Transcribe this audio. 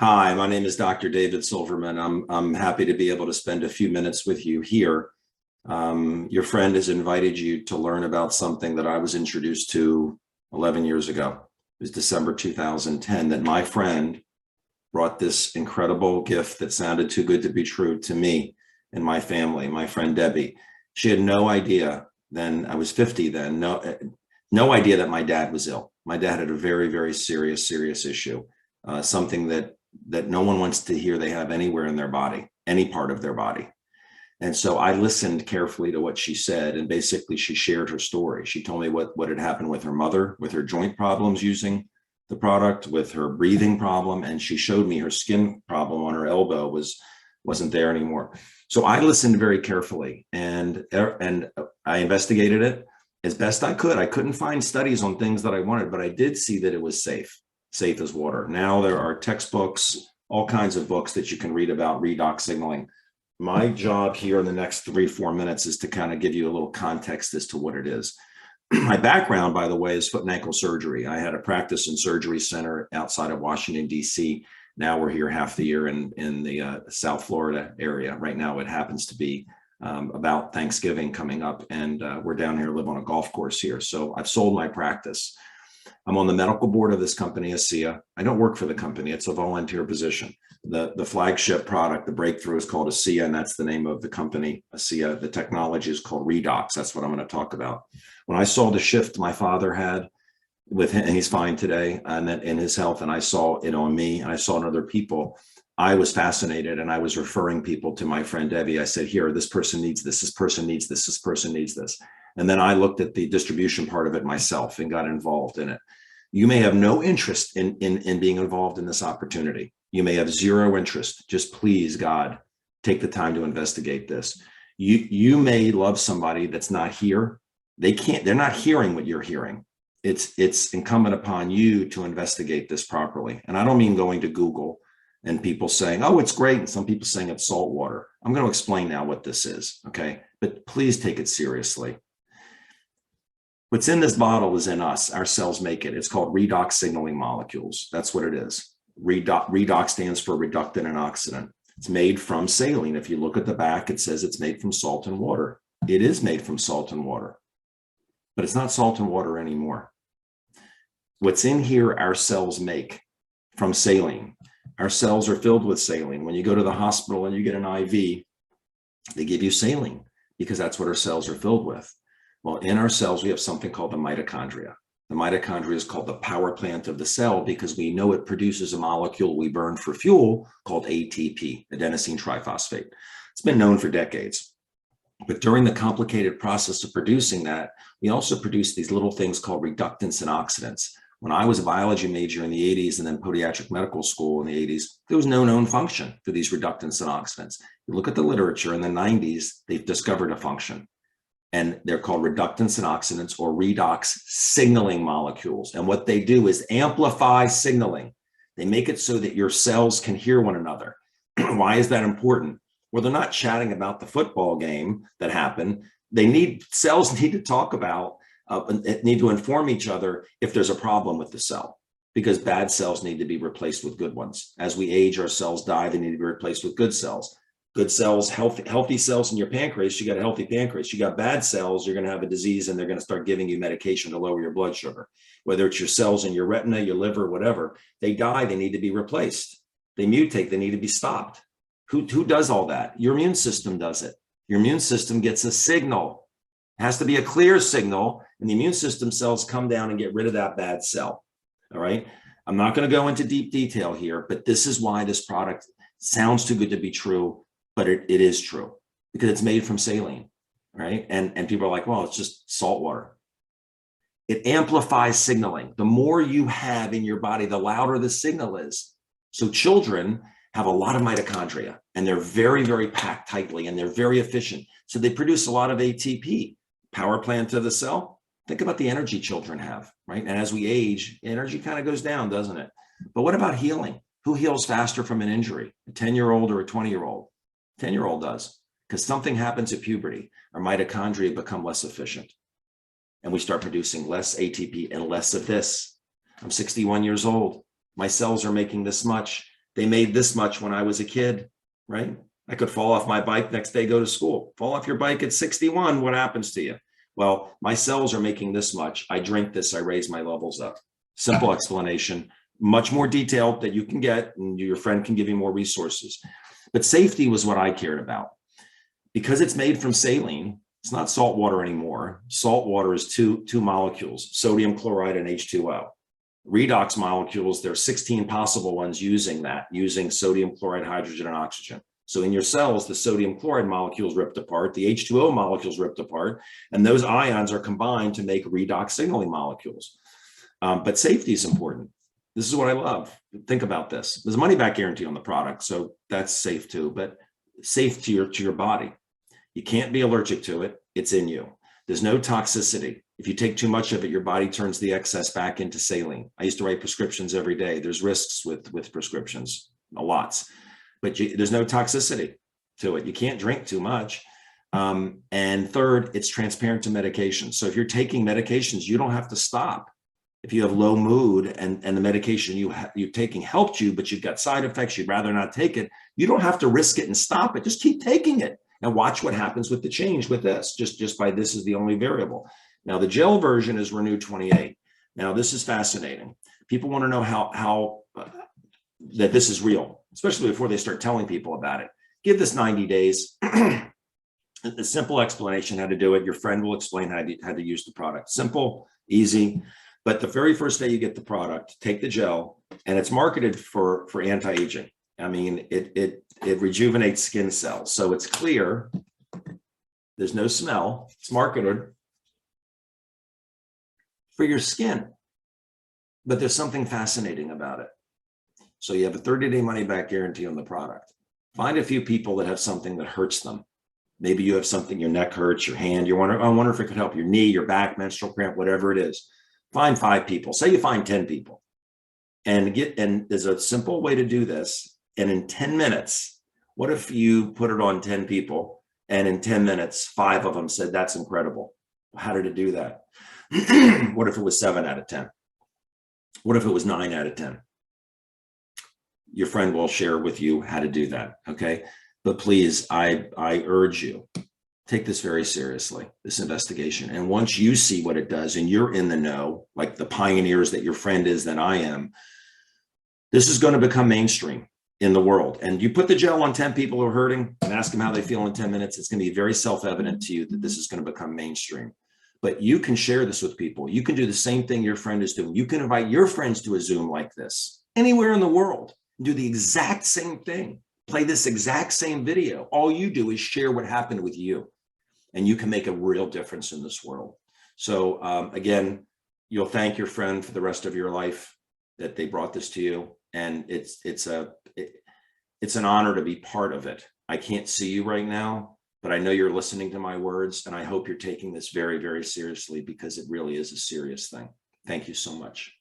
Hi, my name is Dr. David Silverman. I'm happy to be able to spend a few minutes with you here. Your friend has invited you to learn about something that I was introduced to 11 years ago. It was December 2010 that my friend brought this incredible gift that sounded too good to be true to me and my family, my friend Debbie. She had no idea then, I was 50 then, no idea that my dad was ill. My dad had a very, very serious issue, something that no one wants to hear they have anywhere in their body, any part of their body. And so I listened carefully to what she said, and basically she shared her story. She told me what had happened with her mother, with her joint problems using the product, with her breathing problem, and she showed me her skin problem on her elbow wasn't there anymore. So I listened very carefully, and I investigated it as best I could. I couldn't find studies on things that I wanted, but I did see that it was safe as water. Now there are textbooks, all kinds of books that you can read about redox signaling. My job here in the next 3-4 minutes is to kind of give you a little context as to what it is. My background, by the way, is foot and ankle surgery. I had a practice and surgery center outside of Washington, D.C. Now we're here half the year in the South Florida area. Right now it happens to be about Thanksgiving coming up, and we're down here, live on a golf course here. So I've sold my practice. I'm on the medical board of this company, ASEA. I don't work for the company. It's a volunteer position. The flagship product, the breakthrough, is called ASEA, and that's the name of the company, ASEA. The technology is called Redox. That's what I'm going to talk about. When I saw the shift my father had with him, and he's fine today, and then in his health, and I saw it on me, and I saw it in other people, I was fascinated, and I was referring people to my friend Debbie. I said, here, this person needs this person needs this person needs this. And then I looked at the distribution part of it myself and got involved in it. You may have no interest in being involved in this opportunity. You may have zero interest. Just please, God, take the time to investigate this. You may love somebody that's not here. They're not hearing what you're hearing. It's incumbent upon you to investigate this properly. And I don't mean going to Google and people saying, oh, it's great, and some people saying it's salt water. I'm going to explain now what this is, okay? But please take it seriously. What's in this bottle is in us. Our cells make it. It's called Redox Signaling Molecules. That's what it is. Redox stands for reductant and oxidant. It's made from saline. If you look at the back, it says it's made from salt and water. It is made from salt and water, but it's not salt and water anymore. What's in here, our cells make from saline. Our cells are filled with saline. When you go to the hospital and you get an IV, they give you saline because that's what our cells are filled with. Well, in our cells, we have something called the mitochondria. The mitochondria is called the power plant of the cell because we know it produces a molecule we burn for fuel called ATP, adenosine triphosphate. It's been known for decades. But during the complicated process of producing that, we also produce these little things called reductants and oxidants. When I was a biology major in the 80s and then podiatric medical school in the 80s, there was no known function for these reductants and oxidants. You look at the literature in the 90s, they've discovered a function. And they're called reductants and oxidants, or redox signaling molecules. And what they do is amplify signaling. They make it so that your cells can hear one another. Why is that important? Well, they're not chatting about the football game that happened. Cells need to talk about, need to inform each other if there's a problem with the cell, because bad cells need to be replaced with good ones. As we age, our cells die, they need to be replaced with good cells. Good cells, healthy cells in your pancreas, you got a healthy pancreas. You got bad cells, you're going to have a disease, and they're going to start giving you medication to lower your blood sugar. Whether it's your cells in your retina, your liver, whatever, they die, they need to be replaced. They mutate, they need to be stopped. Who does all that? Your immune system does it. Your immune system gets a signal. It has to be a clear signal, and the immune system cells come down and get rid of that bad cell. All right? I'm not going to go into deep detail here, but this is why this product sounds too good to be true. But it is true because it's made from saline, right? And people are like, well, it's just salt water. It amplifies signaling. The more you have in your body, the louder the signal is. So children have a lot of mitochondria, and they're very, very packed tightly, and they're very efficient. So they produce a lot of ATP, power plant of the cell. Think about the energy children have, right? And as we age, energy kind of goes down, doesn't it? But what about healing? Who heals faster from an injury? A 10-year-old or a 20-year-old? 10-year-old does, because something happens at puberty. Our mitochondria become less efficient, and we start producing less ATP and less of this. I'm 61 years old. My cells are making this much. They made this much when I was a kid, right? I could fall off my bike, next day go to school. Fall off your bike at 61, what happens to you? Well, my cells are making this much. I drink this, I raise my levels up. Simple explanation, much more detailed that you can get, and your friend can give you more resources. But safety was what I cared about. Because it's made from saline, it's not salt water anymore. Salt water is two molecules, sodium chloride and H2O. Redox molecules, there are 16 possible ones using sodium chloride, hydrogen, and oxygen. So in your cells, the sodium chloride molecules ripped apart, the H2O molecules ripped apart, and those ions are combined to make redox signaling molecules. But safety is important. This is what I love. Think about this. There's a money back guarantee on the product, so that's safe too, but safe to your body. You can't be allergic to it. It's in you. There's no toxicity. If you take too much of it, your body turns the excess back into saline. I used to write prescriptions every day. There's risks with prescriptions, lots, but there's no toxicity to it. You can't drink too much. And third, it's transparent to medication. So if you're taking medications, you don't have to stop. If you have low mood and the medication you're taking helped you, but you've got side effects, you'd rather not take it, you don't have to risk it and stop it. Just keep taking it and watch what happens with the change with this, just by this is the only variable. Now, the gel version is Renew 28. Now, this is fascinating. People want to know how that this is real, especially before they start telling people about it. Give this 90 days. A simple explanation how to do it. Your friend will explain how to use the product. Simple, easy. But the very first day you get the product, take the gel, and it's marketed for anti-aging. I mean, it rejuvenates skin cells. So it's clear. There's no smell. It's marketed for your skin. But there's something fascinating about it. So you have a 30-day money-back guarantee on the product. Find a few people that have something that hurts them. Maybe you have something, your neck hurts, your hand, you wonder, I wonder if it could help your knee, your back, menstrual cramp, whatever it is. Find 5 people. Say you find 10 people. And there's a simple way to do this. And in 10 minutes, what if you put it on 10 people and in 10 minutes, 5 of them said, that's incredible. How did it do that? What if it was 7 out of 10? What if it was 9 out of 10? Your friend will share with you how to do that, okay? But please, I urge you, take this very seriously, this investigation. And once you see what it does and you're in the know, like the pioneers that your friend is, that I am, this is going to become mainstream in the world. And you put the gel on 10 people who are hurting and ask them how they feel in 10 minutes, it's going to be very self-evident to you that this is going to become mainstream. But you can share this with people. You can do the same thing your friend is doing. You can invite your friends to a Zoom like this anywhere in the world, do the exact same thing, play this exact same video. All you do is share what happened with you, and you can make a real difference in this world. So again, you'll thank your friend for the rest of your life that they brought this to you. And it's an honor to be part of it. I can't see you right now, but I know you're listening to my words, and I hope you're taking this very, very seriously, because it really is a serious thing. Thank you so much.